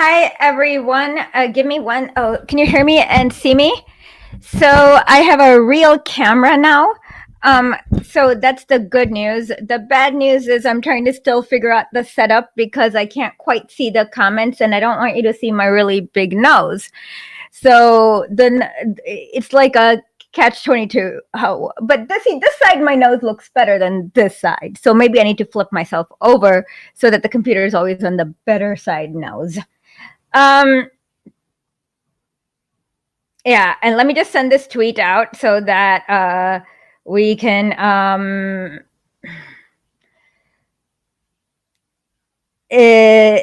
Hi, everyone. Give me one. Oh, can you hear me and see me? So I have a real camera now. So that's the good news. The bad news is I'm trying to still figure out the setup because I can't quite see the comments and I don't want you to see my really big nose. So then it's like a catch-22. But this side, my nose looks better than this side. So maybe I need to flip myself over so that the computer is always on the better side nose. Yeah, and let me just send this tweet out so that we can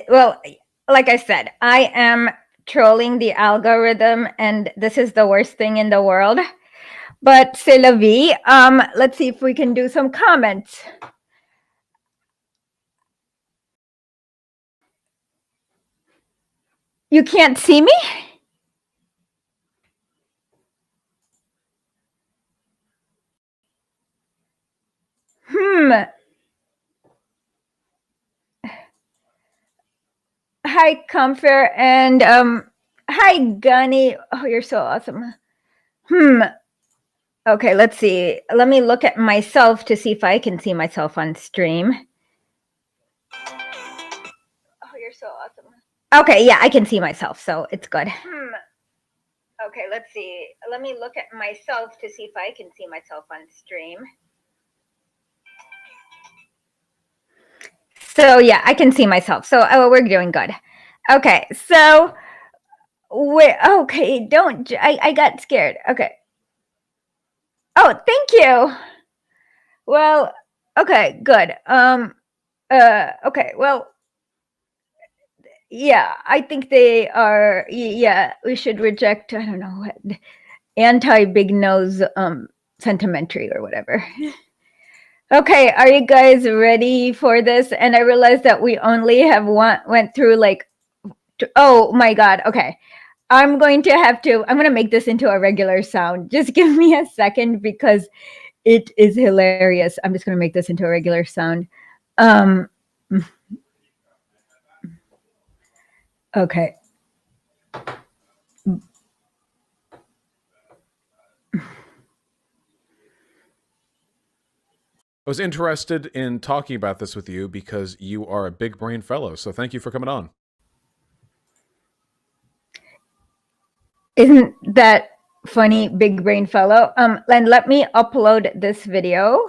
well, like I said, I am trolling the algorithm and this is the worst thing in the world. But c'est la vie. Let's see if we can do some comments. You can't see me? Hi, Comfort, and hi, Gunny. Oh, you're so awesome. Okay, let's see. Let me look at myself to see if I can see myself on stream. Oh, you're so awesome. Okay, yeah, I can see myself, so it's good. Okay, let's see. Let me look at myself to see if I can see myself on stream. So yeah, I can see myself. So we're doing good. Okay, so okay, I got scared. Okay. Oh, thank you. Well, okay, good. Okay, well, yeah, I think they are. Yeah, we should reject. I don't know what anti-big nose sentimentary or whatever. Okay, are you guys ready for this? And I realized that we only have went through like. Oh my God. Okay. I'm going to make this into a regular sound. Just give me a second because it is hilarious. I'm just going to make this into a regular sound. Okay. I was interested in talking about this with you because you are a big brain fellow. So thank you for coming on. Isn't that funny, big brain fellow? And let me upload this video.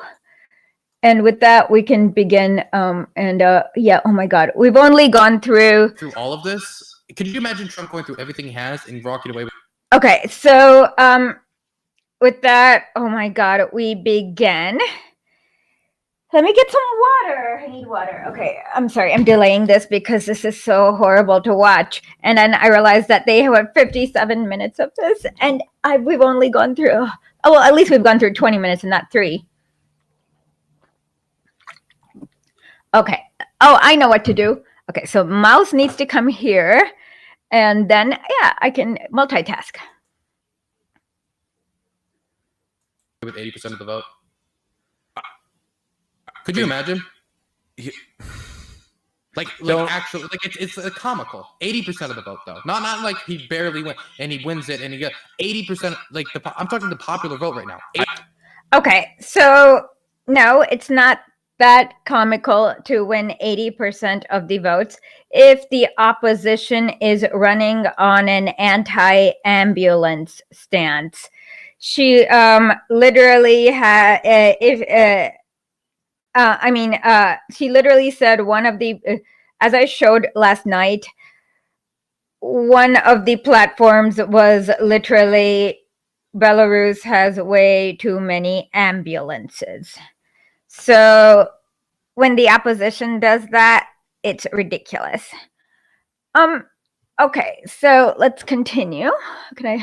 And with that, we can begin. Yeah, oh my God. We've only gone through all of this. Could you imagine Trump going through everything he has and walking away with? Okay, so with that, oh my God, we begin. Let me get some water. I need water. Okay, I'm sorry. I'm delaying this because this is so horrible to watch. And then I realized that they have 57 minutes of this, and we've only gone through. Oh, well, at least we've gone through 20 minutes and not 3. Okay. Oh, I know what to do. Okay, so mouse needs to come here, and then yeah, I can multitask. With 80% of the vote. Could you imagine? Like actually, like it's comical. 80% of the vote, though. Not like he barely went and he wins it and he got 80%. Like I'm talking the popular vote right now. Okay, so no, it's not that comical to win 80% of the votes if the opposition is running on an anti-ambulance stance. She literally had she literally said one of the, as I showed last night, one of the platforms was literally Belarus has way too many ambulances. So when the opposition does that, it's ridiculous. Okay, so let's continue. Can I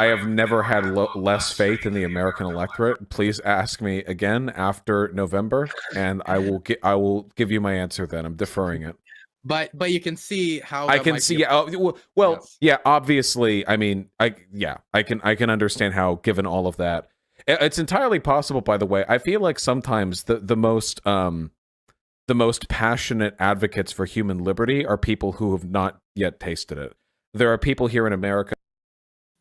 have never had less faith in the American electorate. Please ask me again after November, and I will give you my answer then. I'm deferring it. But you can see how I can see. Yeah. Obviously, I mean, I can understand how, given all of that, it's entirely possible. By the way, I feel like sometimes the most the most passionate advocates for human liberty are people who have not yet tasted it. There are people here in America.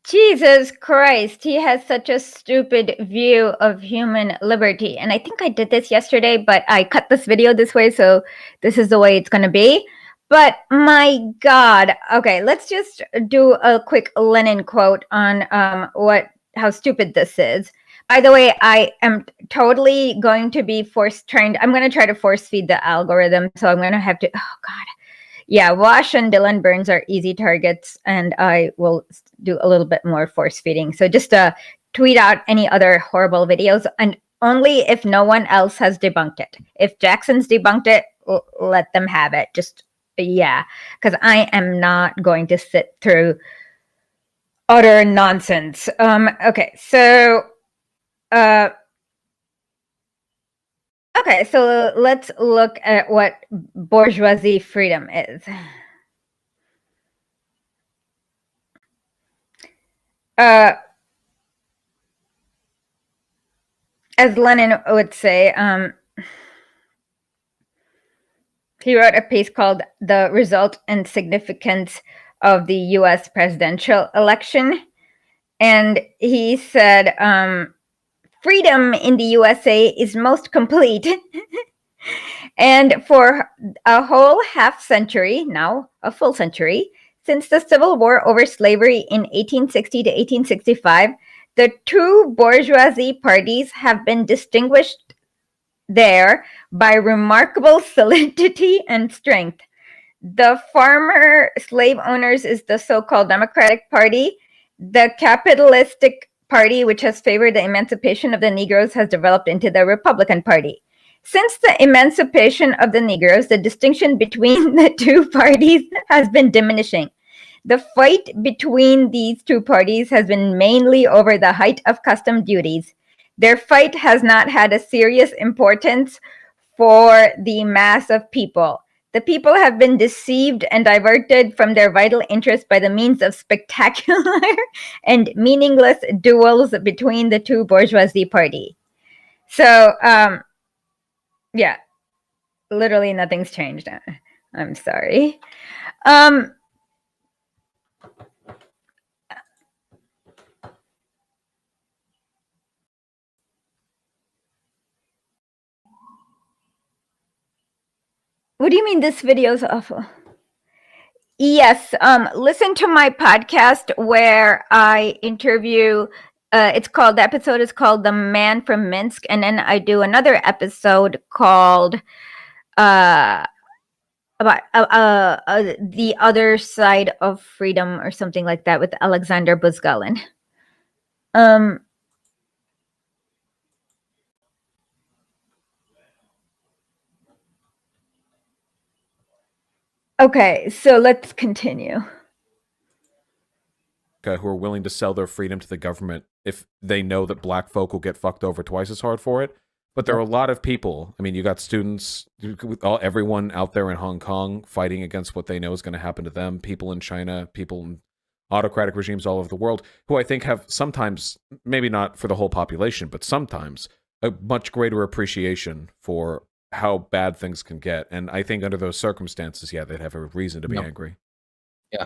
Jesus Christ, he has such a stupid view of human liberty. And I think I did this yesterday, but I cut this video this way, so this is the way it's going to be. But my God. Okay, let's just do a quick Lenin quote on how stupid this is. By the way, I am totally going to be I'm going to try to force feed the algorithm, so I'm going to have to, oh God. Yeah, Vaush and Dylan Burns are easy targets, and I will do a little bit more force feeding. So just tweet out any other horrible videos, and only if no one else has debunked it. If Jackson's debunked it, let them have it. Just, yeah, because I am not going to sit through utter nonsense. Okay, so... Okay, so let's look at what bourgeoisie freedom is. As Lenin would say, he wrote a piece called The Result and Significance of the U.S. Presidential Election. And he said, freedom in the USA is most complete. And for a whole half century, now a full century, since the Civil War over slavery in 1860 to 1865, the two bourgeoisie parties have been distinguished there by remarkable solidity and strength. The farmer slave owners is the so-called Democratic Party. The capitalistic party, which has favored the emancipation of the Negroes, has developed into the Republican Party. Since the emancipation of the Negroes, the distinction between the two parties has been diminishing. The fight between these two parties has been mainly over the height of custom duties. Their fight has not had a serious importance for the mass of people. The people have been deceived and diverted from their vital interest by the means of spectacular and meaningless duels between the two bourgeoisie parties. So, yeah, literally nothing's changed. I'm sorry. What do you mean this video is awful? Yes, listen to my podcast where I interview, the episode is called The Man from Minsk, and then I do another episode called about the other side of freedom or something like that with Alexander Buzgalin. Okay, so let's continue. Who are willing to sell their freedom to the government if they know that black folk will get fucked over twice as hard for it. But there are a lot of people. I mean, you got students, everyone out there in Hong Kong fighting against what they know is going to happen to them, people in China, people in autocratic regimes all over the world, who I think have sometimes, maybe not for the whole population, but sometimes a much greater appreciation for how bad things can get. And I think under those circumstances, yeah, they'd have a reason to be angry. Yeah,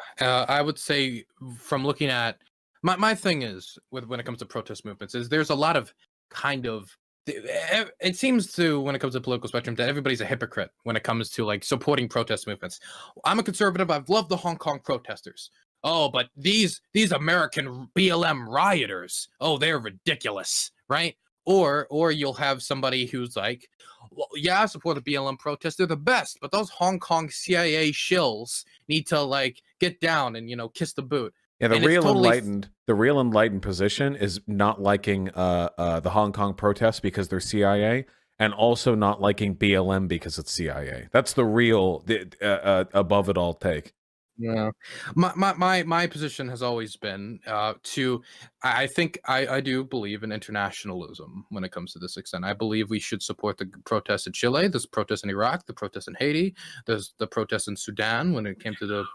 I would say from looking at my thing is when it comes to protest movements is there's a lot of kind of it seems to when it comes to political spectrum that everybody's a hypocrite when it comes to like supporting protest movements. I'm a conservative. I've loved the Hong Kong protesters. Oh, but these American BLM rioters, oh, they're ridiculous, right? Or you'll have somebody who's like, well, yeah, I support the BLM protests. They're the best, but those Hong Kong CIA shills need to like get down and kiss the boot. Yeah, the real enlightened position is not liking the Hong Kong protests because they're CIA, and also not liking BLM because it's CIA. That's the real above it all take. Yeah, my position has always been I think I do believe in internationalism when it comes to this extent. I believe we should support the protests in Chile, there's protests in Iraq, the protests in Haiti, there's the protests in Sudan when it came to the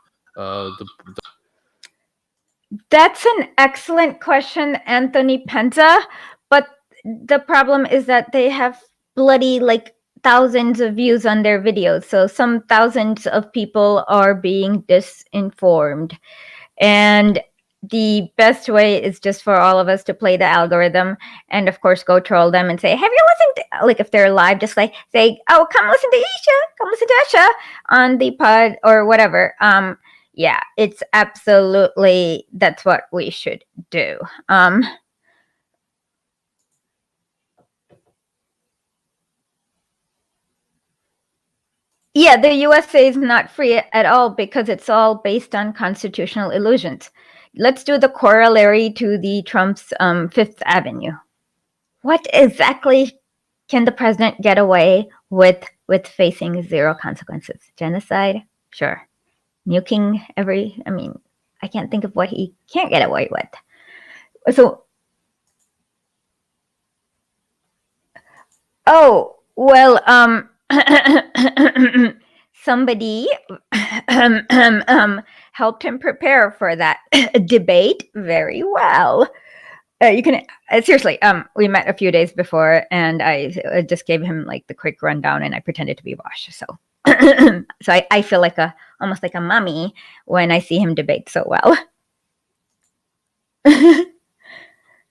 That's an excellent question, Anthony Penza. But the problem is that they have bloody thousands of views on their videos. So some thousands of people are being disinformed. And the best way is just for all of us to play the algorithm and, of course, go troll them and say, have you listened to, like, if they're live, just like say, oh, come listen to Isha, come listen to Asha on the pod or whatever. Yeah, it's absolutely, that's what we should do. Yeah, the USA is not free at all because it's all based on constitutional illusions. Let's do the corollary to the Trump's Fifth Avenue. What exactly can the president get away with facing zero consequences? Genocide? Sure. Nuking I can't think of what he can't get away with. So, oh, well, somebody helped him prepare for that debate very well. You can seriously. We met a few days before, and I just gave him like the quick rundown, and I pretended to be Vaush. So, so I feel like almost like a mommy when I see him debate so well.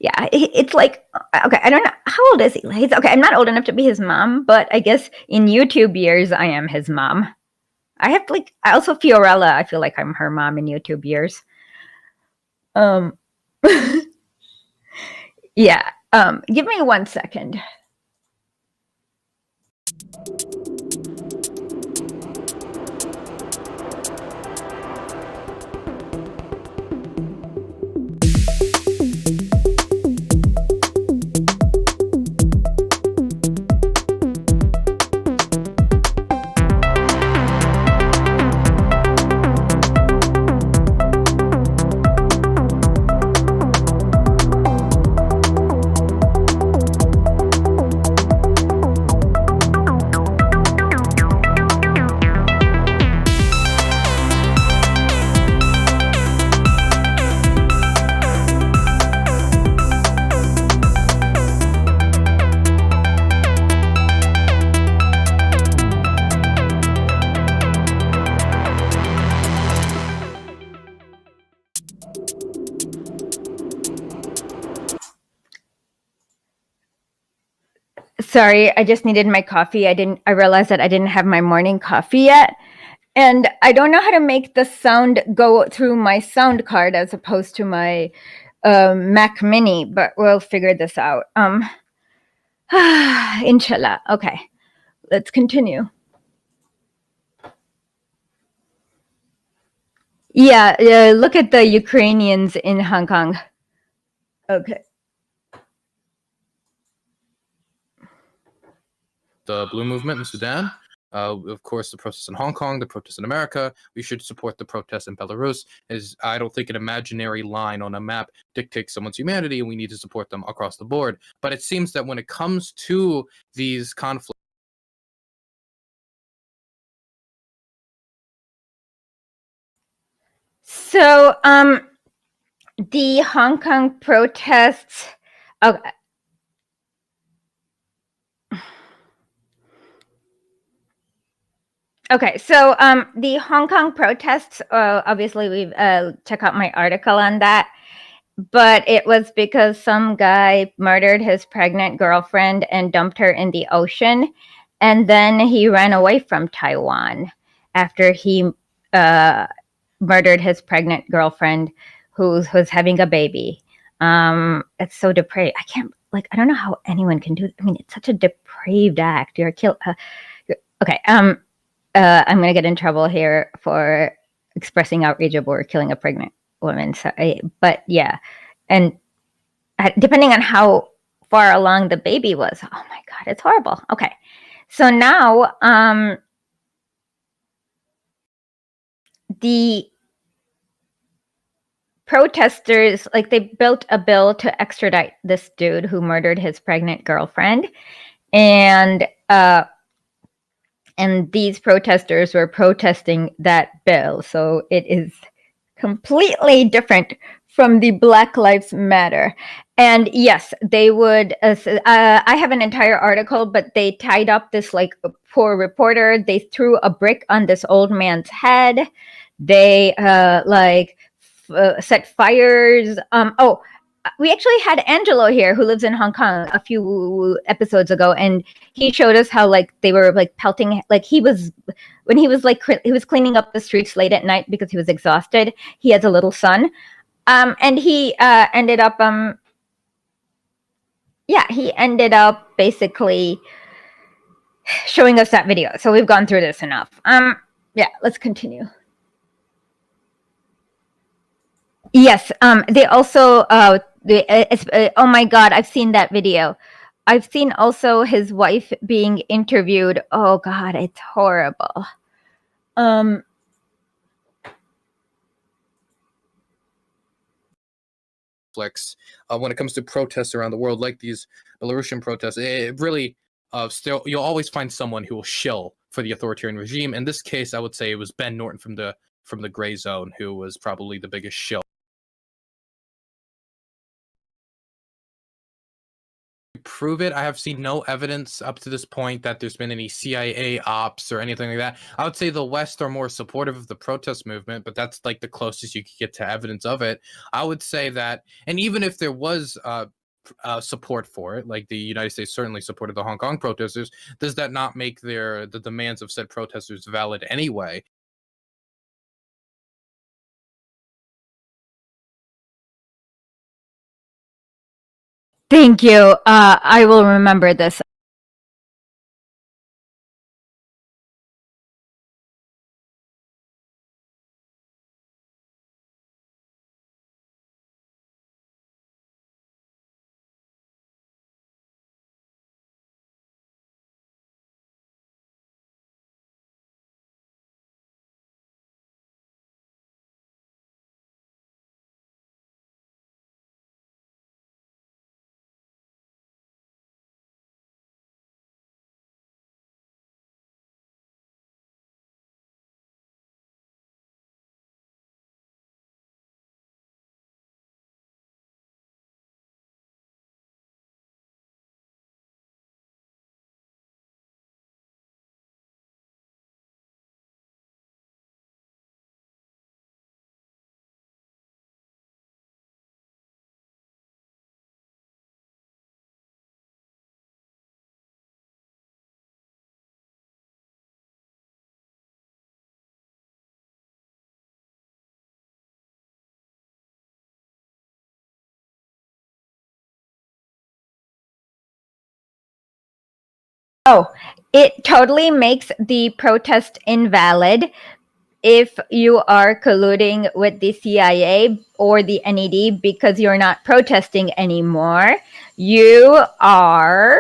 Yeah, it's like, okay, I don't know. How old is he? He's, okay, I'm not old enough to be his mom, but I guess in YouTube years, I am his mom. I have like, I also Fiorella, I feel like I'm her mom in YouTube years. Yeah, give me 1 second. Sorry, I just needed my coffee. I realized that I didn't have my morning coffee yet. And I don't know how to make the sound go through my sound card as opposed to my Mac Mini, but we'll figure this out. Inshallah. Okay, let's continue. Yeah, look at the Ukrainians in Hong Kong. Okay. The Blue Movement in Sudan, of course, the protests in Hong Kong, the protests in America. We should support the protests in Belarus. I don't think an imaginary line on a map dictates someone's humanity, and we need to support them across the board. But it seems that when it comes to these conflicts, so the Hong Kong protests. Okay. Okay, so the Hong Kong protests, obviously we've check out my article on that, but it was because some guy murdered his pregnant girlfriend and dumped her in the ocean, and then he ran away from Taiwan after he murdered his pregnant girlfriend who was having a baby. It's so depraved. I don't know how anyone can do it. I mean, it's such a depraved act. You're killed. Okay, I'm going to get in trouble here for expressing outrage over killing a pregnant woman. Sorry, but yeah. And depending on how far along the baby was, oh my God, it's horrible. Okay. So now the protesters, like, they built a bill to extradite this dude who murdered his pregnant girlfriend. And these protesters were protesting that bill. So it is completely different from the Black Lives Matter. And yes, they would. I have an entire article, but they tied up this like poor reporter. They threw a brick on this old man's head. They set fires. We actually had Angelo here, who lives in Hong Kong, a few episodes ago, and he showed us how like they were like pelting. Like he was cleaning up the streets late at night because he was exhausted. He has a little son. And he ended up basically showing us that video. So we've gone through this enough. Let's continue. Yes, they also oh my God, I've seen that video. I've seen also his wife being interviewed. Oh God, it's horrible. When it comes to protests around the world, like these Belarusian protests, it really still you'll always find someone who will shill for the authoritarian regime. In this case, I would say it was Ben Norton from the Gray Zone, who was probably the biggest shill. Prove it. I have seen no evidence up to this point that there's been any CIA ops or anything like that. I would say the West are more supportive of the protest movement, but that's like the closest you could get to evidence of it. I would say that, and even if there was support for it, like the United States certainly supported the Hong Kong protesters, does that not make the demands of said protesters valid anyway? Thank you. I will remember this. Oh, it totally makes the protest invalid if you are colluding with the CIA or the NED because you're not protesting anymore. You are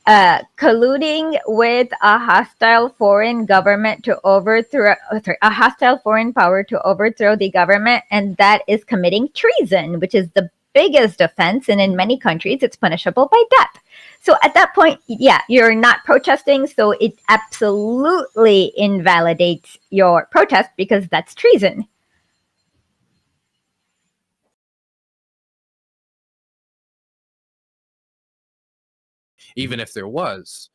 colluding with a hostile foreign government to overthrow a hostile foreign power to overthrow the government, and that is committing treason, which is the biggest offense, and in many countries it's punishable by death. So at that point, yeah, you're not protesting, so it absolutely invalidates your protest because that's treason. Even if there was.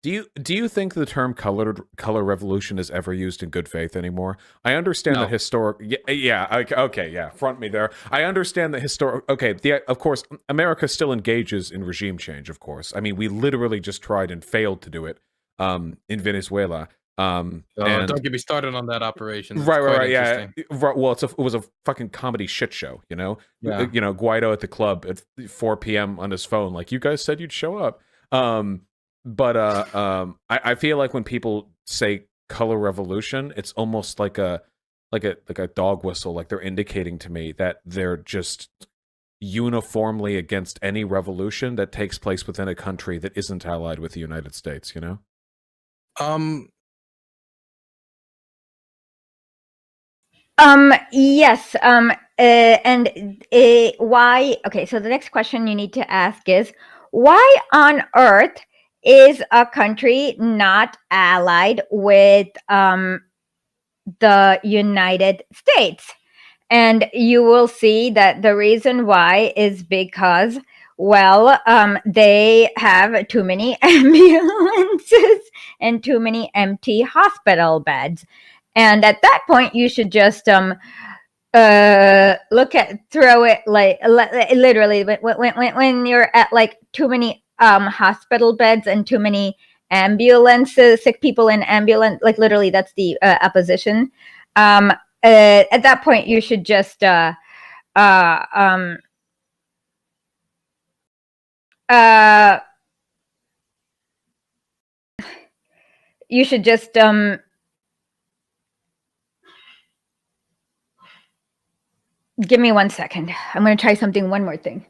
Do you think the term color revolution is ever used in good faith anymore? I understand that historic. Yeah. Front me there. I understand that historic. Okay, of course, America still engages in regime change. Of course, I mean we literally just tried and failed to do it in Venezuela. And don't get me started on that operation. It's right. Yeah. Right, well, it was a fucking comedy shit show. You know. Yeah. You know, Guaido at the club at 4 p.m. on his phone, like, you guys said you'd show up. But I feel like when people say color revolution, it's almost like a dog whistle, like they're indicating to me that they're just uniformly against any revolution that takes place within a country that isn't allied with the United States, you know? Yes. Why? Okay, so the next question you need to ask is, why on earth is a country not allied with the United States? And you will see that the reason why is because, well, they have too many ambulances and too many empty hospital beds. And at that point, you should just throw it like literally when you're at like too many hospital beds and too many ambulances, sick people in ambulance, like literally that's the opposition. At that point, you should just you should just give me 1 second. I'm going to try something. One more thing.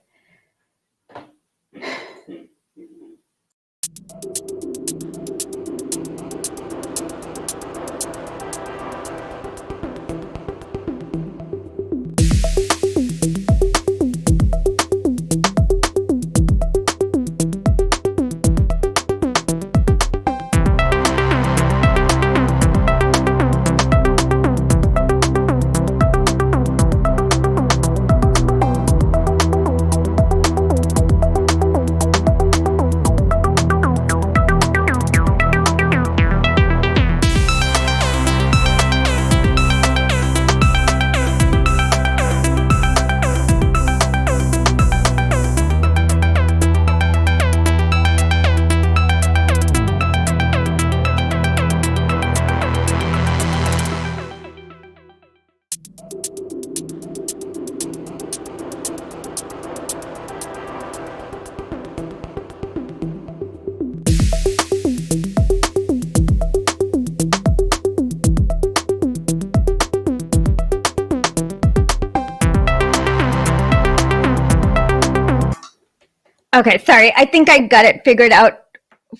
Okay, sorry. I think I got it figured out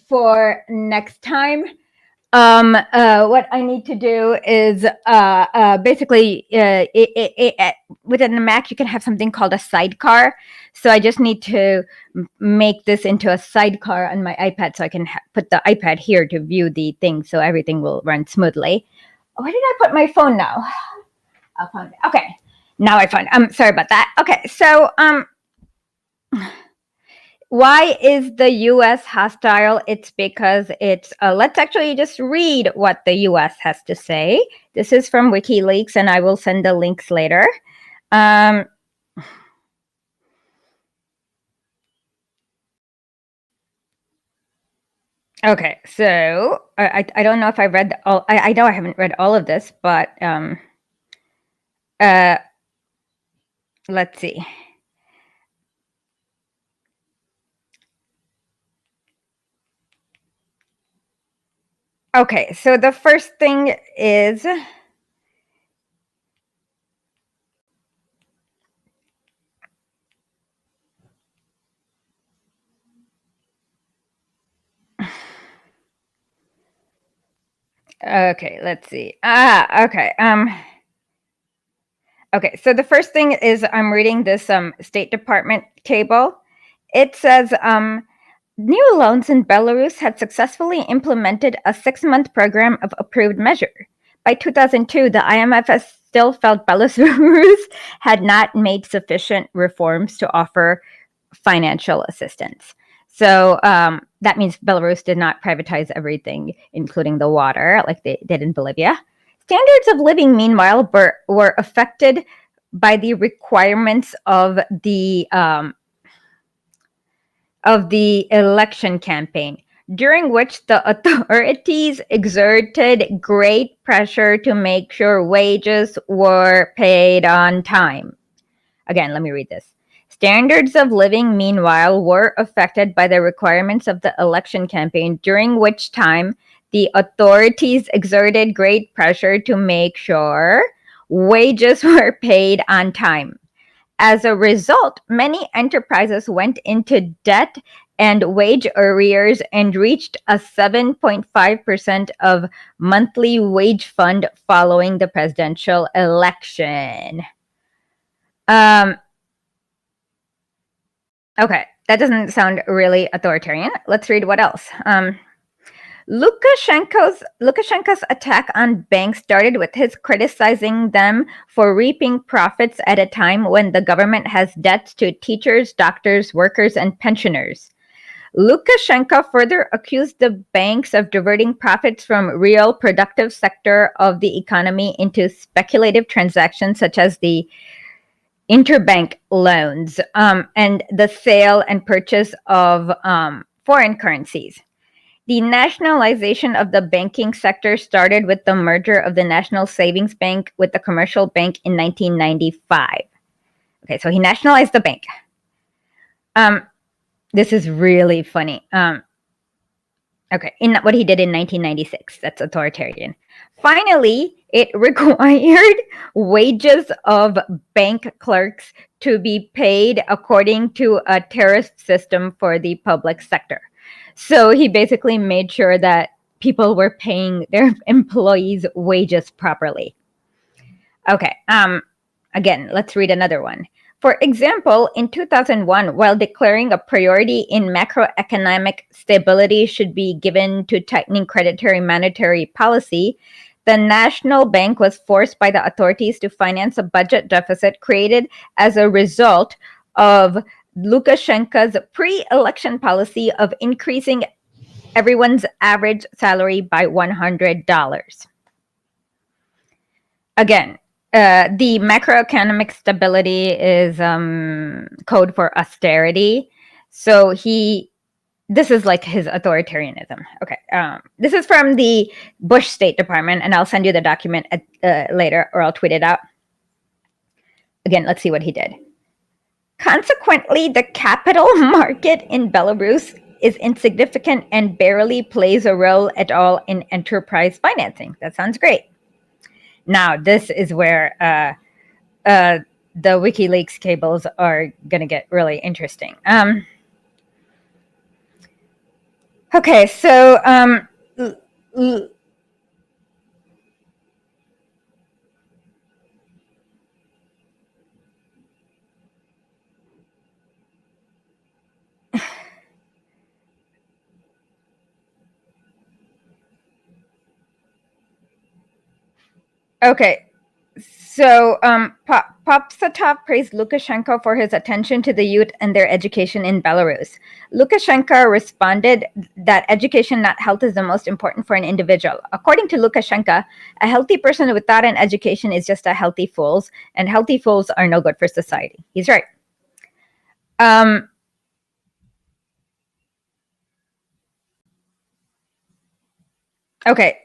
for next time. What I need to do is basically within the Mac you can have something called a sidecar. So I just need to make this into a sidecar on my iPad, so I can put the iPad here to view the thing, so everything will run smoothly. Where did I put my phone now? I'll find it. Okay, now I found it. Sorry about that. Okay, so why is the U.S. hostile? It's because it's, let's actually just read what the U.S. has to say. This is from WikiLeaks, and I will send the links later. Okay, so I don't know if I read all, I know I haven't read all of this, but let's see. Okay, so the first thing is okay, let's see. Okay. Okay, so the first thing is I'm reading this State Department cable. It says new loans in Belarus had successfully implemented a 6-month program of approved measure. By 2002, the IMF has still felt Belarus had not made sufficient reforms to offer financial assistance. So that means Belarus did not privatize everything, including the water, like they did in Bolivia. Standards of living, meanwhile, were affected by the requirements of the election campaign, during which the authorities exerted great pressure to make sure wages were paid on time. Again, let me read this. Standards of living, meanwhile, were affected by the requirements of the election campaign, during which time the authorities exerted great pressure to make sure wages were paid on time. As a result, many enterprises went into debt and wage arrears and reached a 7.5% of monthly wage fund following the presidential election. Okay, that doesn't sound really authoritarian. Let's read what else. Lukashenko's attack on banks started with his criticizing them for reaping profits at a time when the government has debts to teachers, doctors, workers, and pensioners. Lukashenko further accused the banks of diverting profits from real productive sector of the economy into speculative transactions such as the interbank loans and the sale and purchase of foreign currencies. The nationalization of the banking sector started with the merger of the National Savings Bank with the Commercial Bank in 1995. Okay, so he nationalized the bank. This is really funny. Okay, in what he did in 1996, that's authoritarian. Finally, it required wages of bank clerks to be paid according to a tariff system for the public sector. So he basically made sure that people were paying their employees' wages properly. Okay, again, let's read another one. For example, in 2001, while declaring a priority in macroeconomic stability should be given to tightening creditary monetary policy, the National Bank was forced by the authorities to finance a budget deficit created as a result of Lukashenko's pre-election policy of increasing everyone's average salary by $100. Again, the macroeconomic stability is code for austerity. So this is like his authoritarianism. Okay, this is from the Bush State Department, and I'll send you the document later, or I'll tweet it out. Again, let's see what he did. Consequently, the capital market in Belarus is insignificant and barely plays a role at all in enterprise financing. That sounds great. Now, this is where the WikiLeaks cables are going to get really interesting. Okay, so okay, so Popsatov praised Lukashenko for his attention to the youth and their education in Belarus. Lukashenko responded that education, not health, is the most important for an individual. According to Lukashenko, a healthy person without an education is just a healthy fool, and healthy fools are no good for society. He's right. Okay.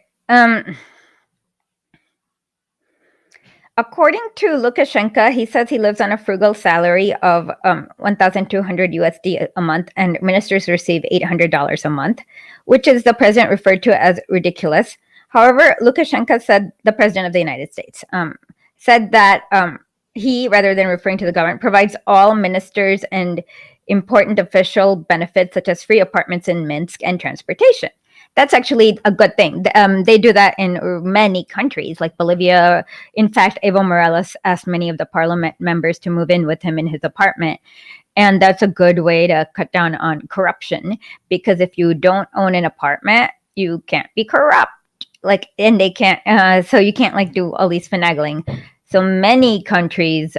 According to Lukashenko, he says he lives on a frugal salary of 1,200 USD a month, and ministers receive $800 a month, which is the president referred to as ridiculous. However, Lukashenko said, the president of the United States, said that he, rather than referring to the government, provides all ministers and important official benefits such as free apartments in Minsk and transportation. That's actually a good thing. They do that in many countries, like Bolivia. In fact, Evo Morales asked many of the parliament members to move in with him in his apartment. And that's a good way to cut down on corruption, because if you don't own an apartment, you can't be corrupt. And they can't, so you can't do all these finagling. So many countries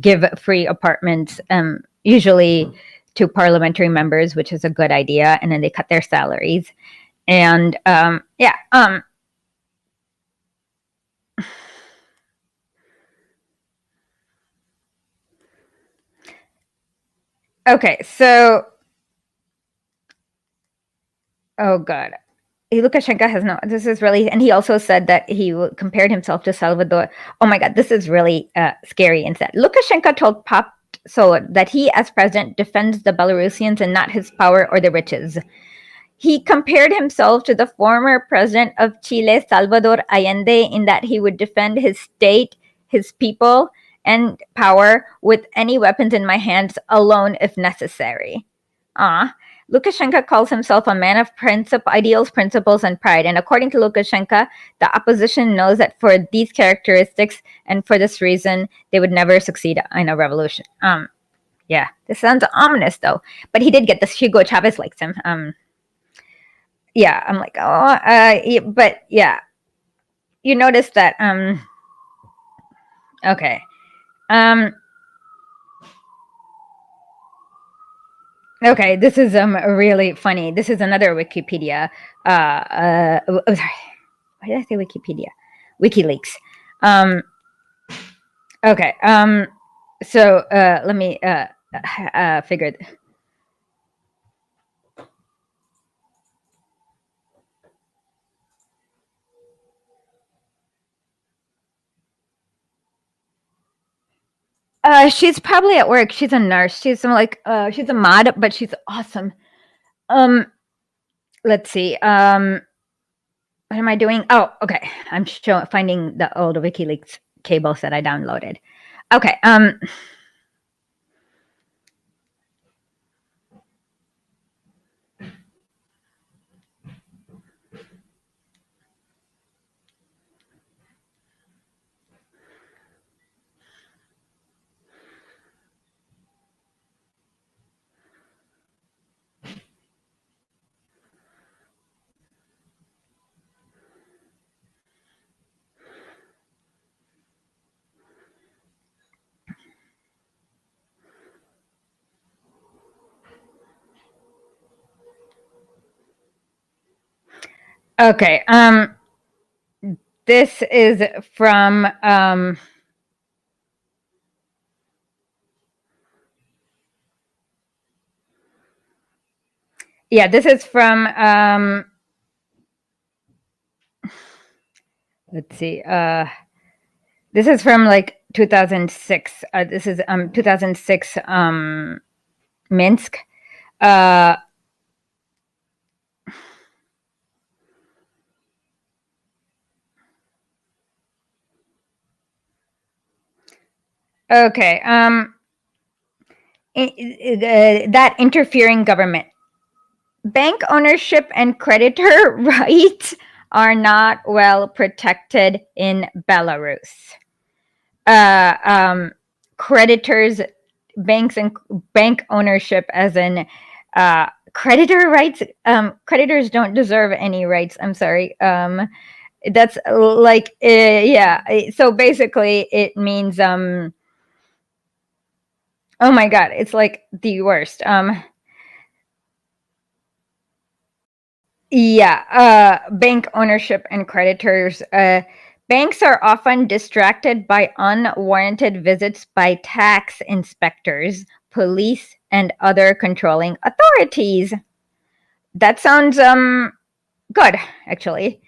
give free apartments, usually to parliamentary members, which is a good idea, and then they cut their salaries. And okay, so oh god, Lukashenko has no. This is really, and he also said that he compared himself to Salvador. Oh my god, this is really scary and sad. Lukashenko told Pop so that he, as president, defends the Belarusians and not his power or the riches. He compared himself to the former president of Chile, Salvador Allende, in that he would defend his state, his people, and power with any weapons in my hands alone if necessary. Lukashenko calls himself a man of ideals, principles, and pride. And according to Lukashenko, the opposition knows that for these characteristics and for this reason, they would never succeed in a revolution. Yeah, this sounds ominous, though. But he did get this. Hugo Chavez likes him. yeah, I'm like, but yeah, you notice that, okay. Okay, this is really funny. This is another Wikipedia. Sorry, why did I say Wikipedia? WikiLeaks. Okay. So let me figure. She's probably at work. She's a nurse. She's like she's a mod, but she's awesome. Let's see. What am I doing? Oh, okay. I'm finding the old WikiLeaks cables that I downloaded. Okay. Okay. This is from yeah, this is from let's see. This is from like 2006. This is 2006 Minsk. Okay. That interfering government. Bank ownership and creditor rights are not well protected in Belarus. Creditors, banks, and bank ownership, as in creditor rights. Creditors don't deserve any rights. I'm sorry. That's like yeah. So basically, it means oh my god, it's like the worst. Yeah, bank ownership and creditors. Banks are often distracted by unwarranted visits by tax inspectors, police, and other controlling authorities. That sounds good, actually.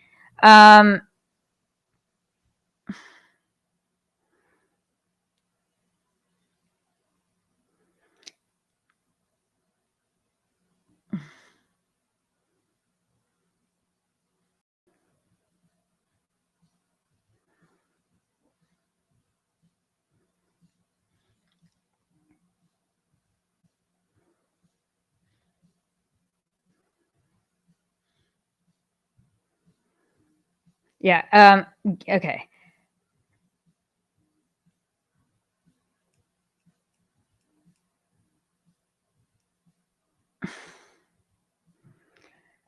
Yeah. Okay.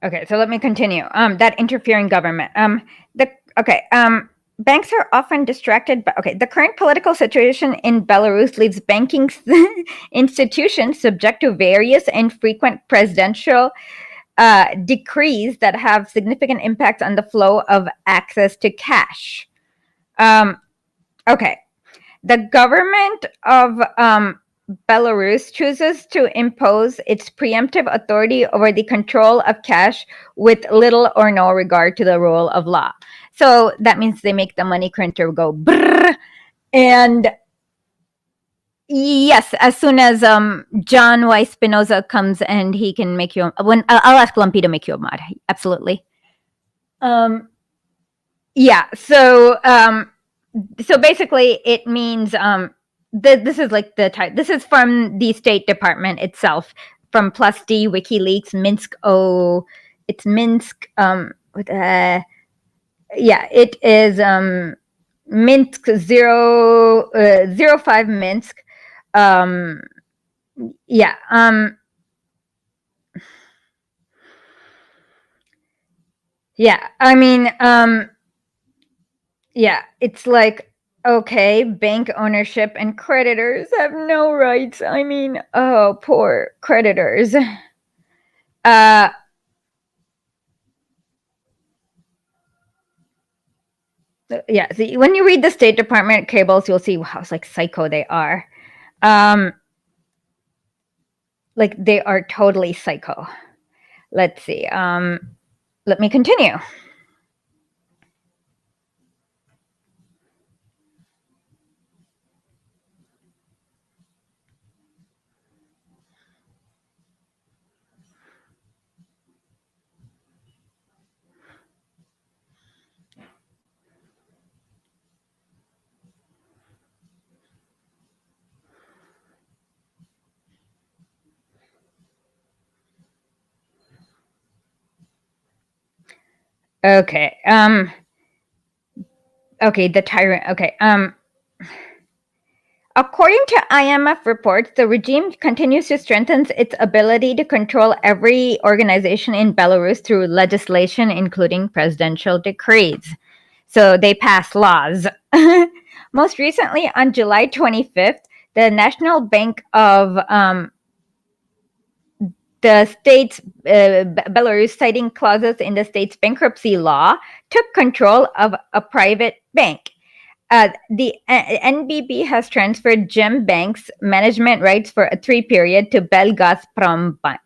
Okay, so let me continue. That interfering government. Banks are often distracted by the current political situation in Belarus leaves banking institutions subject to various and frequent presidential decrees that have significant impacts on the flow of access to cash. Okay, the government of Belarus chooses to impose its preemptive authority over the control of cash with little or no regard to the rule of law. So that means they make the money printer go brrr. And yes, as soon as John Y. Spinoza comes and he can make you I'll ask Lumpy to make you a mod. Absolutely. Yeah. So basically, it means this is like the type. This is from the State Department itself, from Plus D, WikiLeaks, Minsk. Oh, it's Minsk. Yeah, it is Minsk 05 Minsk. Yeah. Yeah, I mean, yeah, it's like, okay, bank ownership and creditors have no rights. I mean, oh, poor creditors. Yeah, see, when you read the State Department cables, you'll see how like psycho they are. Like they are totally psycho. Let's see. Let me continue. Okay. Okay, the tyrant. Okay. According to IMF reports, the regime continues to strengthen its ability to control every organization in Belarus through legislation, including presidential decrees. So they pass laws. Most recently, on July 25th, the National Bank of the state's Belarus, citing clauses in the state's bankruptcy law, took control of a private bank. The NBB has transferred Gem Bank's management rights for a 3 period to Belgazprom Bank.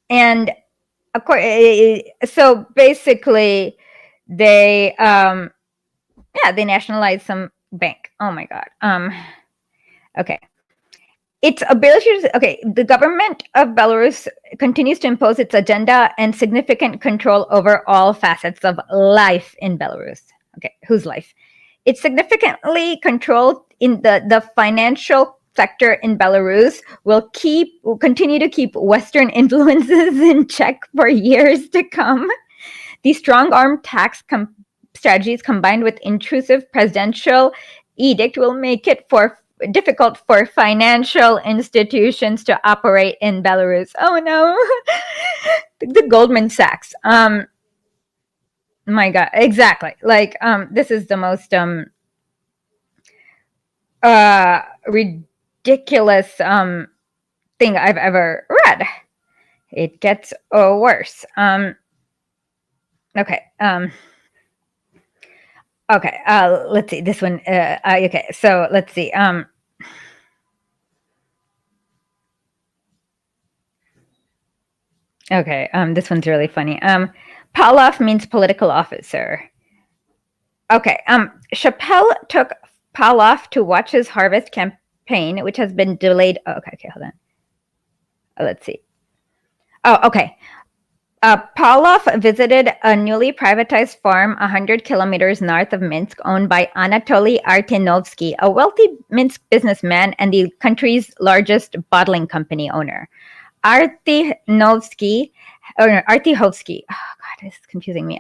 And so basically, they they nationalized some bank. Oh my god. Okay. Its ability to, the government of Belarus continues to impose its agenda and significant control over all facets of life in Belarus. Okay, whose life? It's significantly controlled in the financial sector in Belarus will continue to keep Western influences in check for years to come. These strong-arm tax strategies combined with intrusive presidential edict will make it difficult for financial institutions to operate in Belarus. Oh no, the Goldman Sachs. My God, exactly. Like, this is the most ridiculous thing I've ever read. It gets worse. Okay. Okay. Let's see this one. Okay. So let's see. Okay. This one's really funny. Pavlov means political officer. Okay. Chappelle took Pavlov to watch his harvest campaign, which has been delayed. Oh, okay. Hold on. Let's see. Oh, okay. Pavlov visited a newly privatized farm 100 kilometers north of Minsk, owned by Anatoly Artinovsky, a wealthy Minsk businessman and the country's largest bottling company owner. Artihovsky, oh God, this is confusing me.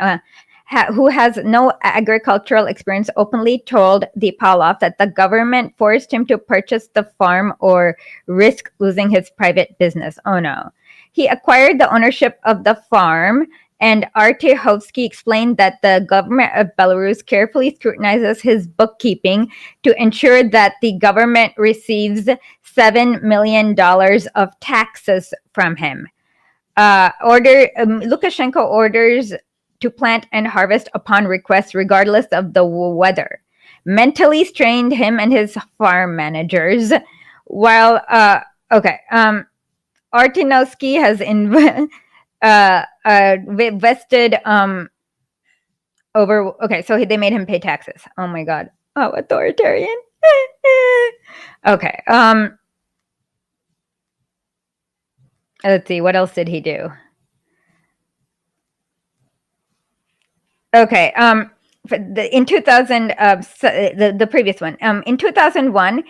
Who has no agricultural experience, openly told the Pavlov that the government forced him to purchase the farm or risk losing his private business. Oh no. He acquired the ownership of the farm, and Artihovsky explained that the government of Belarus carefully scrutinizes his bookkeeping to ensure that the government receives $7 million of taxes from him. Lukashenko orders to plant and harvest upon request, regardless of the weather. Mentally strained him and his farm managers. While Artinovsky has vested over. Okay, so they made him pay taxes. Oh my God! Oh, authoritarian. Okay. Let's see. What else did he do? Okay. In 2000, the previous one. In 2001.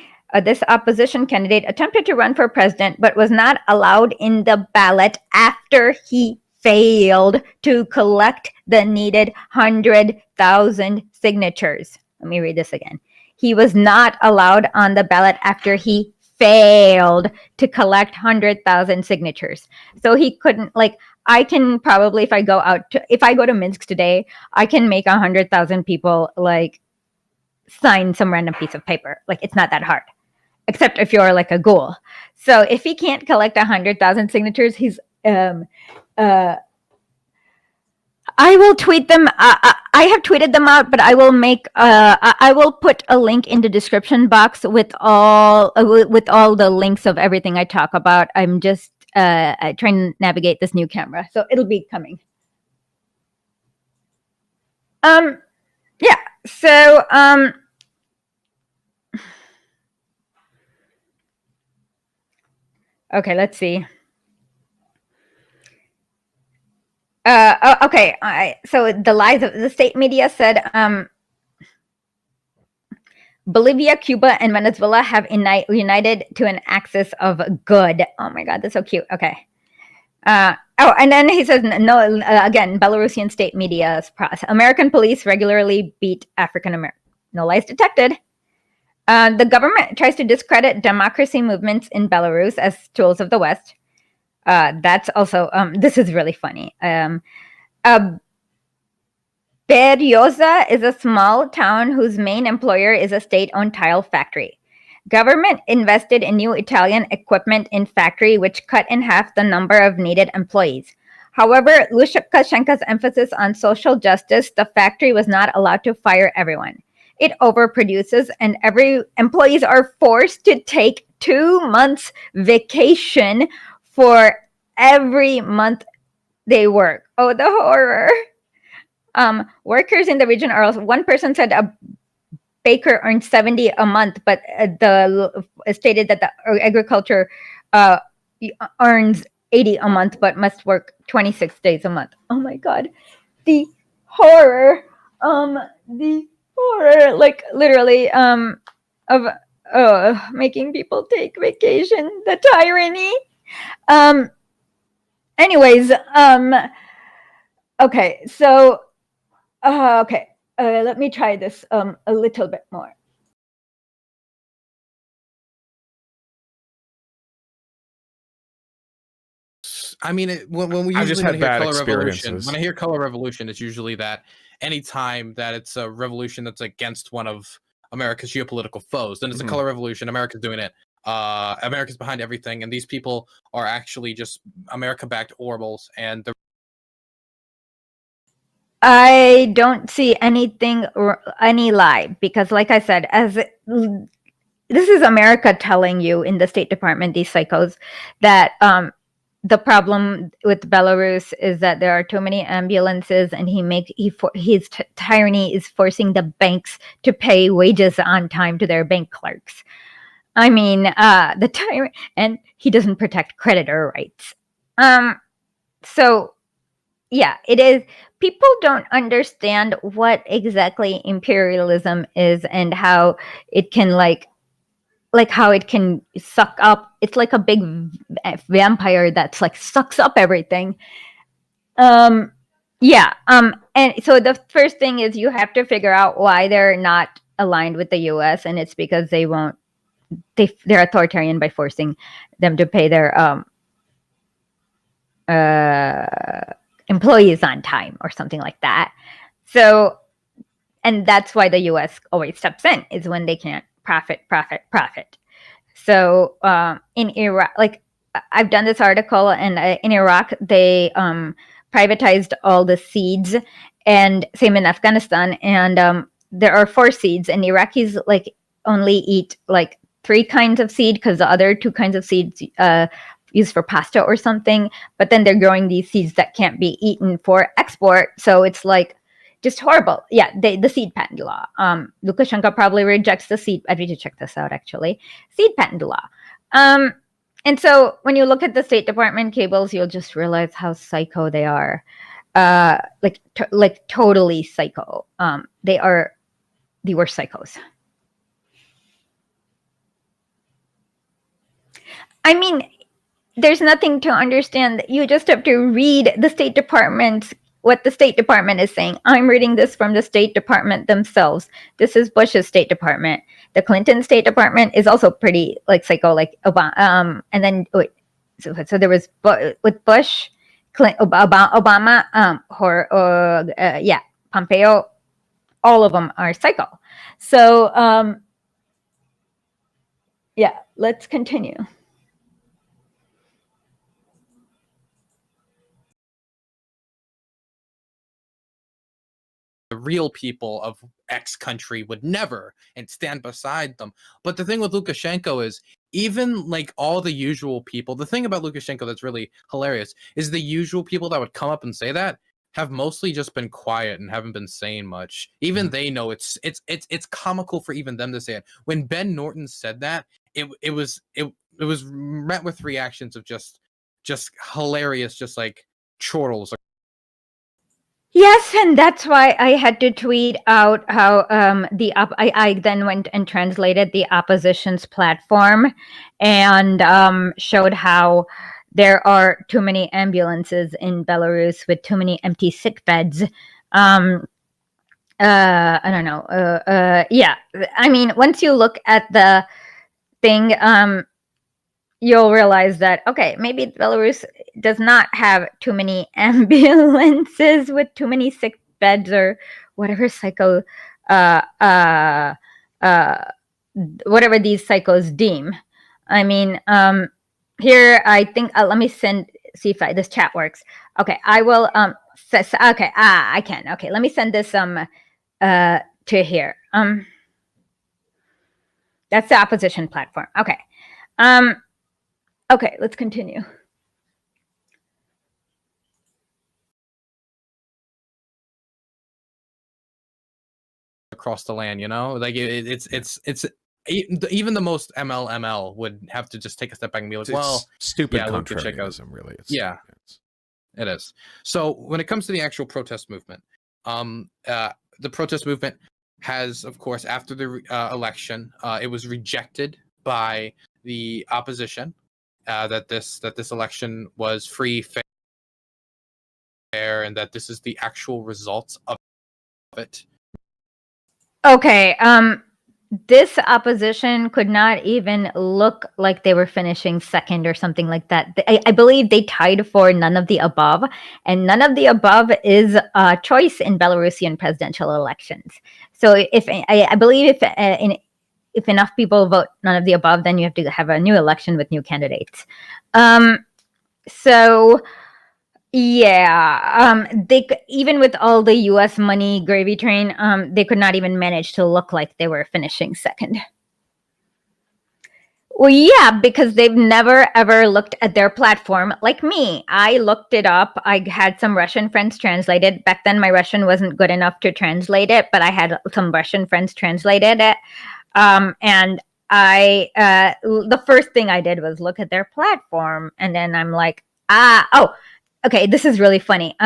This opposition candidate attempted to run for president, but was not allowed in the ballot after he failed to collect the needed 100,000 signatures. Let me read this again. He was not allowed on the ballot after he failed to collect 100,000 signatures. So he couldn't, like, I can probably, if I go to Minsk today, I can make 100,000 people like sign some random piece of paper. Like, it's not that hard, except if you're like a ghoul. So if he can't collect 100,000 signatures, he's I will tweet them. I have tweeted them out, but I will make. I will put a link in the description box with all the links of everything I talk about. I'm just trying to navigate this new camera, so it'll be coming. Yeah. So okay. Let's see. Okay. So the lies of the state media said Bolivia, Cuba, and Venezuela have united to an axis of good. Oh my God, that's so cute. Okay. And then he says, no, again, Belarusian state media's press. American police regularly beat African Americans. No lies detected. The government tries to discredit democracy movements in Belarus as tools of the West. That's also, this is really funny. Berioza is a small town whose main employer is a state-owned tile factory. Government invested in new Italian equipment in factory, which cut in half the number of needed employees. However, Lukashenko's emphasis on social justice, the factory was not allowed to fire everyone. It overproduces, and employees are forced to take 2 months vacation for every month they work. Oh, the horror. Workers in the region are also, one person said a baker earns 70 a month, but stated that the agriculture earns 80 a month, but must work 26 days a month. Oh my God. The horror, like literally, of making people take vacation, the tyranny. Anyways, okay, so, okay, let me try this a little bit more. I mean, when we I've just usually had bad hear color revolution, experiences. when I hear color revolution, it's usually that anytime that it's a revolution that's against one of America's geopolitical foes, then it's a color revolution. America's doing it. America's behind everything, and these people are actually just America-backed Orwells, and the I don't see anything or any lie, because like I said, this is America telling you in the State Department, these psychos, that the problem with Belarus is that there are too many ambulances, and his tyranny is forcing the banks to pay wages on time to their bank clerks. I mean, the tyrant, and he doesn't protect creditor rights. So yeah, it is. People don't understand what exactly imperialism is and how it can like how it can suck up. It's like a big vampire that's like sucks up everything. Yeah. And so the first thing is you have to figure out why they're not aligned with the U.S. and it's because they're authoritarian by forcing them to pay their employees on time or something like that. So, and that's why the U.S. always steps in, is when they can't profit. So in Iraq, like I've done this article, and in Iraq they privatized all the seeds, and same in Afghanistan. And there are 4 seeds, and Iraqis like only eat like 3 kinds of seed because the other 2 kinds of seeds used for pasta or something. But then they're growing these seeds that can't be eaten for export, so it's like just horrible. Yeah, the seed patent law. Lukashenko probably rejects the seed. I need to check this out, actually. Seed patent law. And so when you look at the State Department cables, you'll just realize how psycho they are. Like totally psycho. They are the worst psychos. I mean, there's nothing to understand. You just have to read the State Department's what the State Department is saying. I'm reading this from the State Department themselves. This is Bush's State Department. The Clinton State Department is also pretty like psycho, like Obama. And then so there was with Bush, Obama, Pompeo. All of them are psycho. So yeah, let's continue. The real people of X country would never and stand beside them. But the thing with Lukashenko is, even like all the usual people, the thing about Lukashenko that's really hilarious is the usual people that would come up and say that have mostly just been quiet and haven't been saying much. Even they know it's comical for even them to say it. When Ben Norton said that, it was met with reactions of just hilarious, just like chortles. Yes, and that's why I had to tweet out how I then went and translated the opposition's platform and showed how there are too many ambulances in Belarus with too many empty sick beds. I don't know. Yeah, I mean, once you look at the thing, you'll realize that, okay, maybe Belarus does not have too many ambulances with too many sick beds or whatever whatever these psychos deem. I mean, here, I think, let me see if this chat works. Okay, I will, okay, I can. Okay, let me send this to here. That's the opposition platform. Okay. Okay, let's continue. Across the land, you know, like it's even the most ML would have to just take a step back and be like, well, stupid contrarianism, really. It is. So when it comes to the actual protest movement, the protest movement has, of course, after the election, it was rejected by the opposition that this election was free, fair, and that this is the actual results of it. Okay, this opposition could not even look like they were finishing second or something like that. I believe they tied for none of the above, and none of the above is a choice in Belarusian presidential elections. So if I believe if enough people vote none of the above, then you have to have a new election with new candidates. So yeah, they even with all the U.S. money gravy train, they could not even manage to look like they were finishing second. Well, yeah, because they've never ever looked at their platform like me. I looked it up. I had some Russian friends translate it. Back then, my Russian wasn't good enough to translate it, but I had some Russian friends translated it. And the first thing I did was look at their platform, and then I'm like, okay, this is really funny.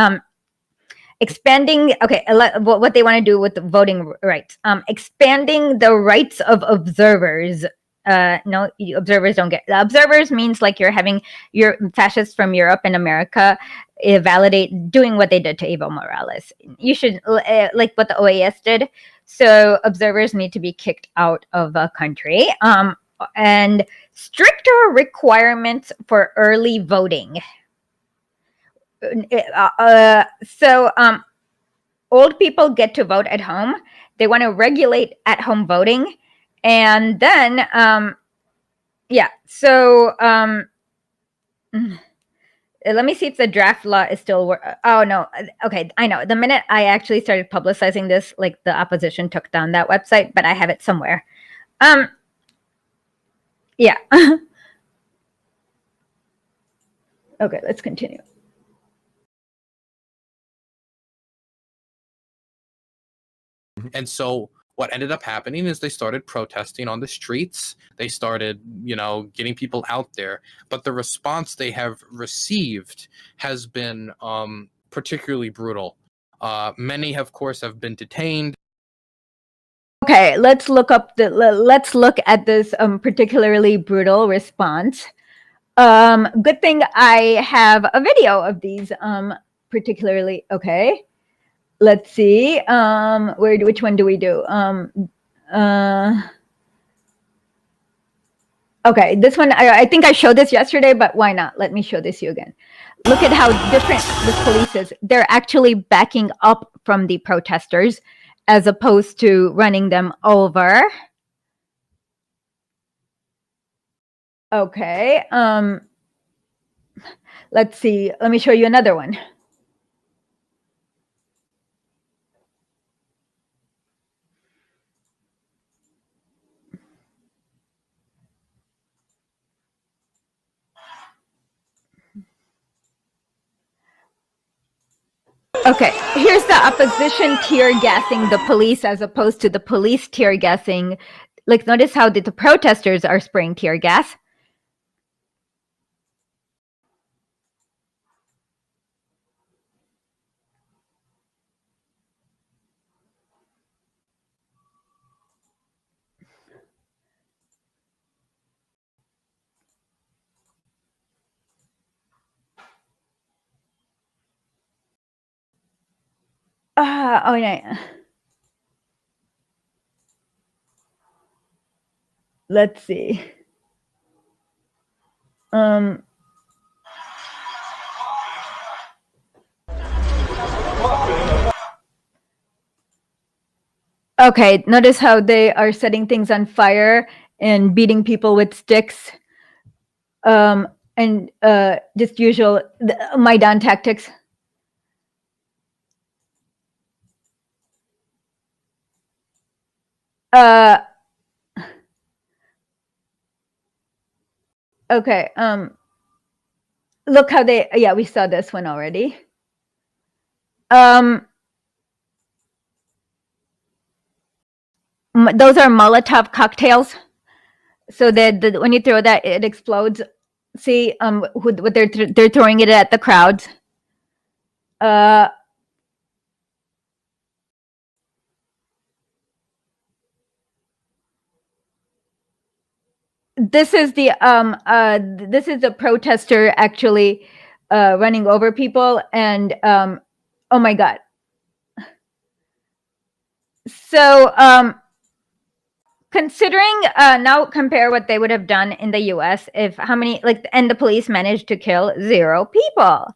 Expanding, okay, what they want to do with the voting rights. Expanding the rights of observers. No, observers don't get. Observers means like you're having your fascists from Europe and America validate doing what they did to Evo Morales. You should like what the OAS did. So observers need to be kicked out of a country. And stricter requirements for early voting. So old people get to vote at home. They want to regulate at-home voting. And then, yeah, so let me see if the draft law is still oh, no. Okay, I know. The minute I actually started publicizing this, like the opposition took down that website, but I have it somewhere. Yeah. Okay, let's continue. And so what ended up happening is they started protesting on the streets. They started, getting people out there. But the response they have received has been particularly brutal. Many, of course, have been detained. Okay, let's look at this particularly brutal response. Good thing I have a video of these particularly. Okay. Let's see. Which one do we do? Okay, this one, I think I showed this yesterday, but why not? Let me show this to you again. Look at how different this police is. They're actually backing up from the protesters as opposed to running them over. Okay, let's see. Let me show you another one. Okay, here's the opposition tear gassing the police as opposed to the police tear gassing. Like, notice how the protesters are spraying tear gas. Oh, yeah. Let's see. Okay, notice how they are setting things on fire and beating people with sticks. And just usual Maidan tactics. Okay, look how they, yeah, we saw this one already. Those are Molotov cocktails. So that when you throw that, it explodes. See, what they're throwing it at the crowds. This is the protester actually running over people, and oh my god. So considering now compare what they would have done in the US if and the police managed to kill 0 people.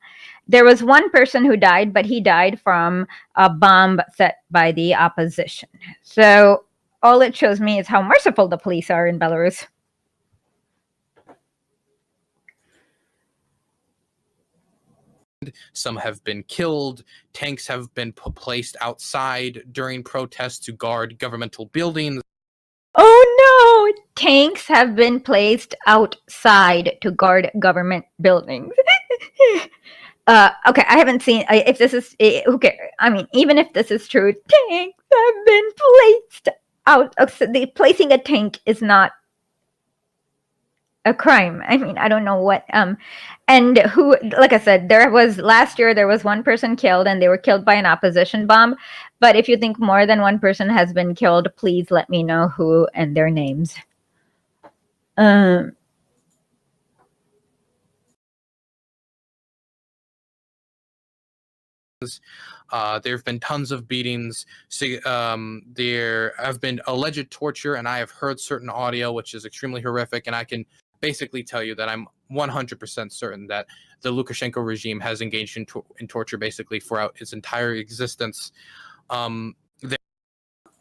There was one person who died, but he died from a bomb set by the opposition. So all it shows me is how merciful the police are in Belarus. Some have been killed. Tanks have been placed outside during protests to guard governmental buildings. Oh no! Tanks have been placed outside to guard government buildings. Okay, I haven't seen if this is okay. I mean, even if this is true, tanks have been placed out. So placing a tank is not a crime. I mean, I don't know what and who, like I said, last year there was one person killed and they were killed by an opposition bomb. But if you think more than one person has been killed, please let me know who and their names. There have been tons of beatings. There have been alleged torture, and I have heard certain audio, which is extremely horrific. And I can basically tell you that I'm 100% certain that the Lukashenko regime has engaged in torture basically throughout its entire existence. Oh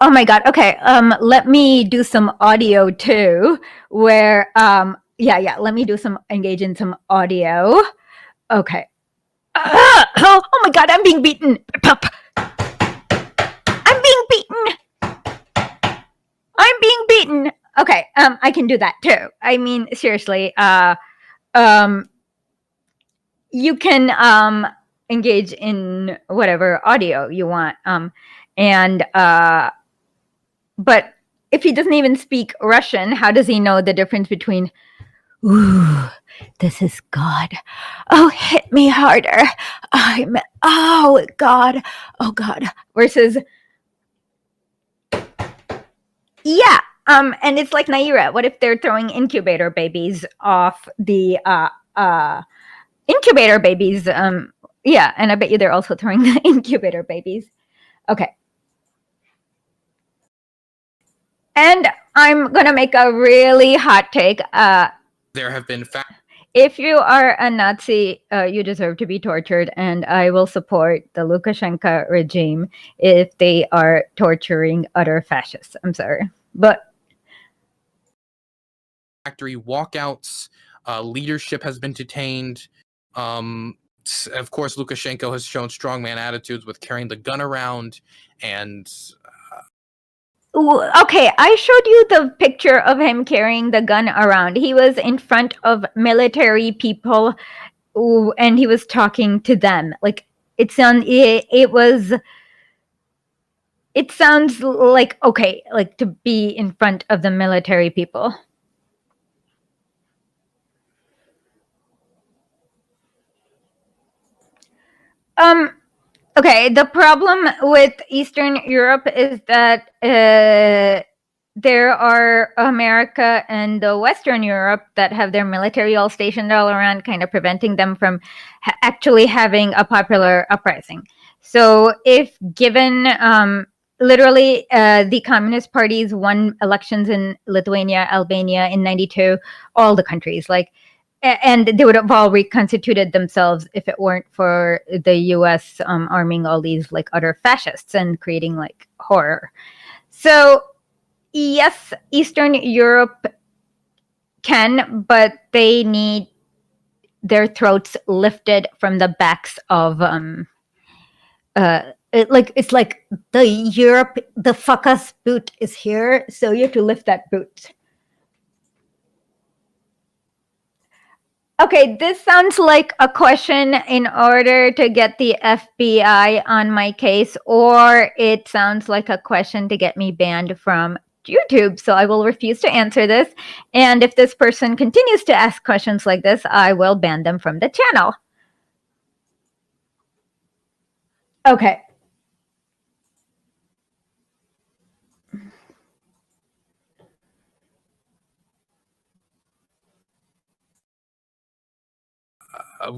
my god. Okay. Let me do some audio too, where yeah, let me engage in some audio. Okay. Oh my god, I'm being beaten. I'm being beaten. Okay, I can do that too. I mean, seriously, you can engage in whatever audio you want. But if he doesn't even speak Russian, how does he know the difference between "Ooh, this is God. Oh, hit me harder. Oh God. Versus, yeah. And it's like Naira. What if they're throwing incubator babies off the incubator babies? Yeah, and I bet you they're also throwing the incubator babies. Okay. And I'm gonna make a really hot take. There have been if you are a Nazi, you deserve to be tortured, and I will support the Lukashenko regime if they are torturing other fascists. I'm sorry, but factory walkouts. Leadership has been detained. Of course, Lukashenko has shown strongman attitudes with carrying the gun around. And okay, I showed you the picture of him carrying the gun around. He was in front of military people, and he was talking to them. Like it sounds like okay, like to be in front of the military people. Okay, the problem with Eastern Europe is that there are America and the Western Europe that have their military all stationed all around, kind of preventing them from actually having a popular uprising. So if given literally the Communist parties won elections in Lithuania, Albania in 92, all the countries, like, and they would have all reconstituted themselves if it weren't for the US arming all these like other fascists and creating like horror. So yes, Eastern Europe can, but they need their throats lifted from the backs of it's like the Europe, the fuck us boot is here, so you have to lift that boot. Okay, this sounds like a question in order to get the FBI on my case, or it sounds like a question to get me banned from YouTube. So I will refuse to answer this. And if this person continues to ask questions like this, I will ban them from the channel. Okay.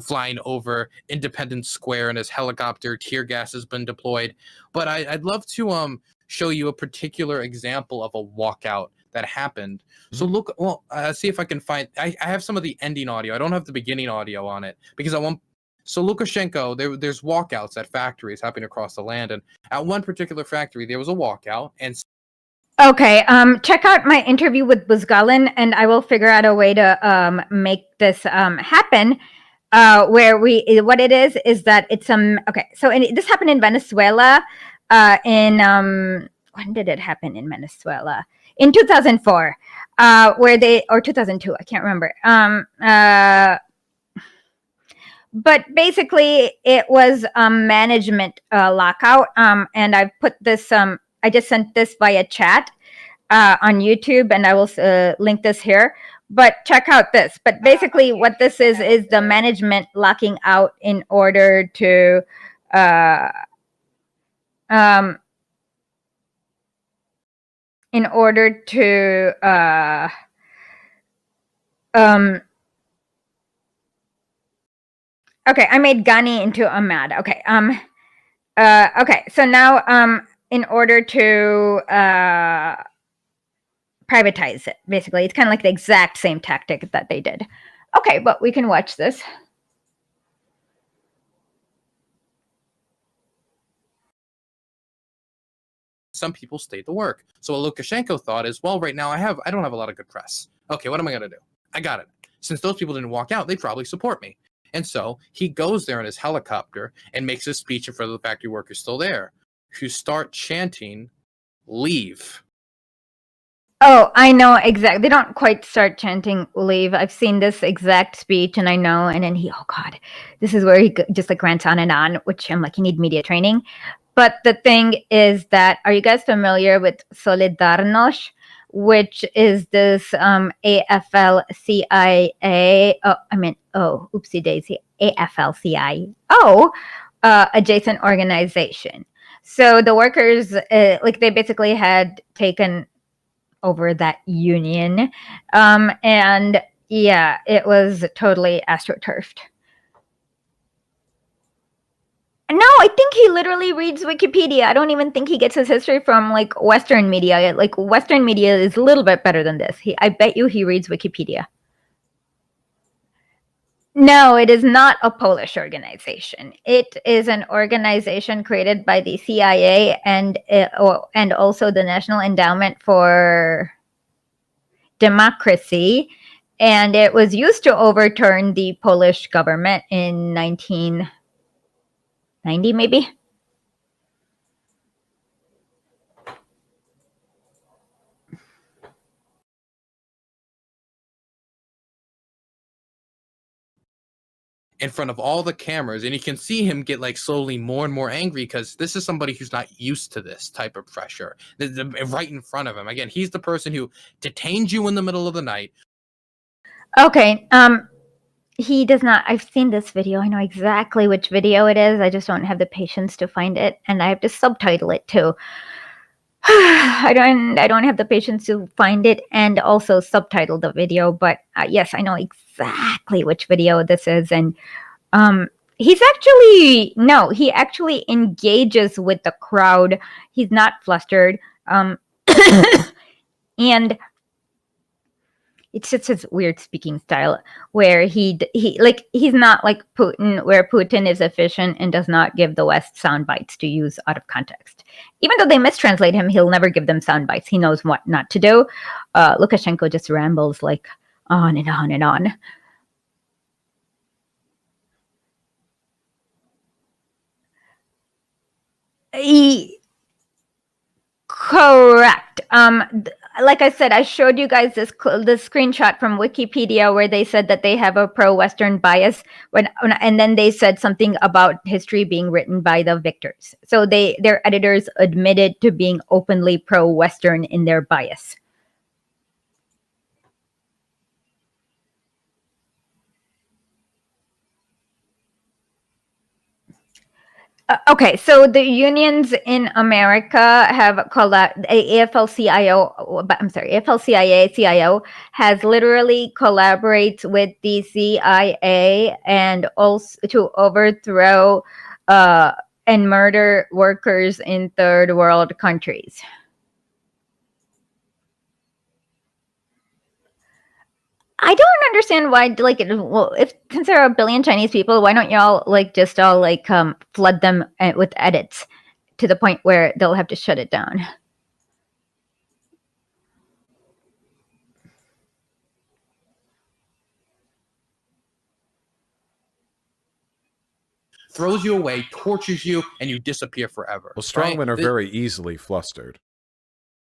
Flying over Independence Square in his helicopter, tear gas has been deployed. But I'd love to show you a particular example of a walkout that happened. So look, well, see if I can find. I have some of the ending audio. I don't have the beginning audio on it because I want. So Lukashenko, there's walkouts at factories happening across the land, and at one particular factory there was a walkout, and okay, check out my interview with Buzgalin, and I will figure out a way to make this happen. Where what it is that it's okay. So this happened in Venezuela. In when did it happen in Venezuela? In 2004, where they or 2002, I can't remember. But basically, it was a management lockout. And I've put this. I just sent this via chat on YouTube, and I will link this here. But check out this. But basically, what this is the management locking out in order to okay, I made Ghani into a mad. Okay. Okay, so now in order to privatize it, basically. It's kind of like the exact same tactic that they did. Okay, but we can watch this. some people stayed to work. So what Lukashenko thought is, well, right now I don't have a lot of good press. Okay, what am I going to do? I got it. Since those people didn't walk out, they probably support me. And so he goes there in his helicopter and makes a speech in front of the factory workers still there, who start chanting, "Leave." Oh, I know exactly. They don't quite start chanting "leave." I've seen this exact speech, and I know. And then oh God, this is where he just like rants on and on, which I'm like, you need media training. But the thing is that, are you guys familiar with Solidarność, which is this AFL-CIO? Oopsie daisy, AFL-CIO adjacent organization. So the workers, they basically had taken over that union, and yeah, it was totally astroturfed. No, I think he literally reads Wikipedia. I don't even think he gets his history from like Western media. Like Western media is a little bit better than this. I bet you he reads Wikipedia. No, it is not a Polish organization. It is an organization created by the CIA and also the National Endowment for Democracy, and it was used to overturn the Polish government in 1990, maybe. In front of all the cameras, and you can see him get like slowly more and more angry because this is somebody who's not used to this type of pressure right in front of him. Again, he's the person who detains you in the middle of the night. Okay, he does not. I've seen this video. I know exactly which video it is. I just don't have the patience to find it, and I have to subtitle it too. I don't have the patience to find it and also subtitle the video, but yes, I know exactly which video this is. And he actually engages with the crowd. He's not flustered. And it's just his weird speaking style where he's not like Putin, where Putin is efficient and does not give the West sound bites to use out of context. Even though they mistranslate him, he'll never give them sound bites. He knows what not to do. Lukashenko just rambles like on and on and on. Correct. Like I said, I showed you guys this screenshot from Wikipedia where they said that they have a pro-Western bias, and then they said something about history being written by the victors. So their editors admitted to being openly pro-Western in their bias. Okay, so the unions in America have called out AFL-CIO. I'm sorry, AFL-CIA-CIO has literally collaborates with the CIA and also to overthrow and murder workers in third world countries. I don't understand why, like, if since there are a billion Chinese people, why don't y'all just flood them with edits to the point where they'll have to shut it down? Throws you away, tortures you, and you disappear forever. Well, strongmen are very easily flustered.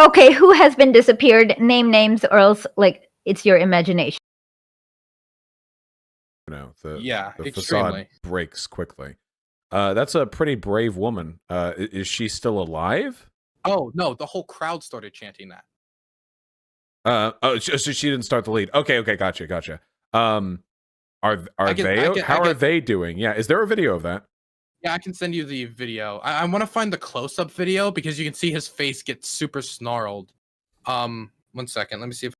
Okay, who has been disappeared? Name names, or else it's your imagination. The facade breaks quickly. That's a pretty brave woman. Is she still alive? Oh no, the whole crowd started chanting that. So she didn't start the lead. Okay, gotcha. How are they doing? Yeah, is there a video of that? Yeah, I can send you the video. I want to find the close-up video because you can see his face get super snarled. 1 second, let me see if.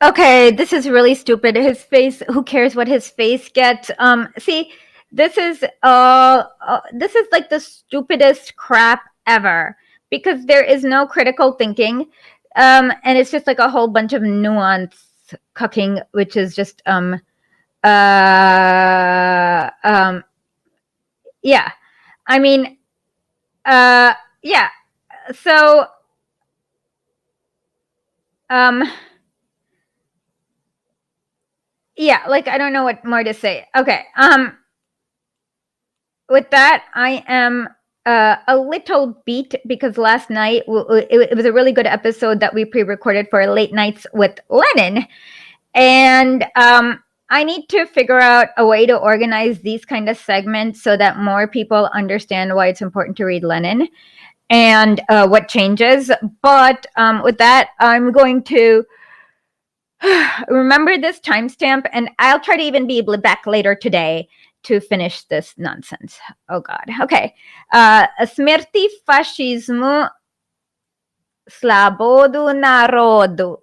Okay, this is really stupid. His face, who cares what his face gets? See, this is like the stupidest crap ever because there is no critical thinking. And it's just like a whole bunch of nuance cucking, which is just yeah. I mean, yeah. So yeah, I don't know what more to say. Okay. With that, I am a little beat because last night it was a really good episode that we pre-recorded for Late Nights with Lenin. And I need to figure out a way to organize these kind of segments so that more people understand why it's important to read Lenin and what changes. But with that, I'm going to remember this timestamp, and I'll try to even be back later today to finish this nonsense. Oh God. Okay. Смерти фашизму, свободу народу.